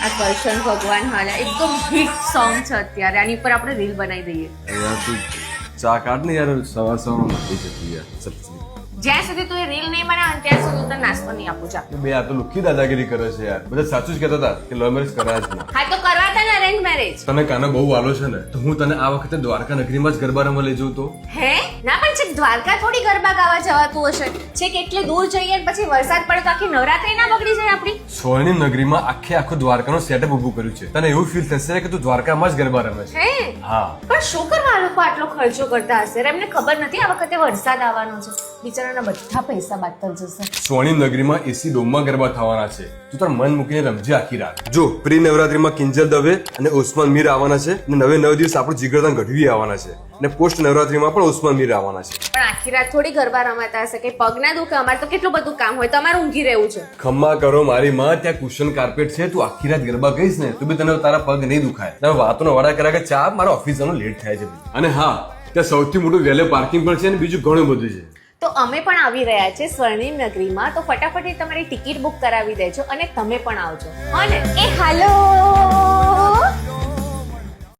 આ કૃષ્ણ ભગવાન હાલા એકદમ હિટ સોંગ છે અત્યારે, આની પર આપણે રીલ બનાવી દઈએ. યાર તું ચા કાઢ ને યાર, સવાર નથી જતી યાર સબ્જી. જ્યાં સુધી તું એ રીલ નહીં બનાવે ત્યાં સુધી હું તને નાસ્તો નહીં આપું. જા. બે આ તો લુખી દાદાગીરી કરે છે યાર. બધા સાચું જ કહેતા હતા કે લવ મેરેજ કરાય જ નહીં. હા તો કરવા હતા ને અરેન્જ મેરેજ. તને કાનો બહુ વાલો છે ને, તો હું તને આ વખતે દ્વારકા નગરીમાં જ ગરબા રમવા લઈ જઉં તો. હે ના પણ છેક દ્વારકા થોડી ગરબા ગાવા જવાતું હશે. છેક એટલી દૂર જઈએ ને પછી વરસાદ પડે તો આખી નવરાત્રી ના બગડી જાય આપણી. સ્વર્ણિમ નગરીમાં આખું દ્વારકાનો સેટઅપ ઊભું કર્યું છે. તને એવું ફીલ થશે કે તું દ્વારકામાં જ ગરબા રમે છે. હે હા પણ શું કરવા આ લોકો આટલો ખર્ચો કરતા હશે? એમને ખબર નથી આ વખતે વરસાદ આવવાનો છે. બિચારાના બધા પૈસા બાદ પર જશે. સ્વર્ણિમ નગરીમાં એસી ડોમમાં ગરબા થવાના છે. તું તાર મન મૂકીને રમજે આખી રાત. જો પ્રી નવરાત્રીમાં કિંજલ દવે અને ઓસ્માન મીર આવવાના છે અને 9 દિવસ આપણું જીગરદાન ગઢવી આવવાના છે અને પોસ્ટ નવરાત્રીમાં પણ ઓસ્માન મીર આવવાના છે. પણ આખી રાત થોડી ગરબા રમાતા હશે કે પગ ના દુખે? અમારે તો કેટલું બધું કામ હોય, તમારે ઊંઘી રહેવું છે. ખમ્મા કરો મારી માં, ત્યાં કુશન કાર્પેટ છે. તું આખી રાત ગરબા ગઈશ ને તો બી તને તારા પગ નહીં દુખાય. તમે વાતોનો વાડા કર્યા કે ચા મારા ઓફિસ જવાનું લેટ થાય છે. અને હા, ત્યાં સૌથી મોટું વેલે પાર્કિંગ પણ છે અને બીજું ઘણું બધું છે. તો અમે પણ આવી રહ્યા છે સ્વર્ણિમ નગરીમાં. તો ફટાફટ તમારી ટિકિટ બુક કરાવી દેજો અને તમે પણ આવજો. હા ને? એ હાલો.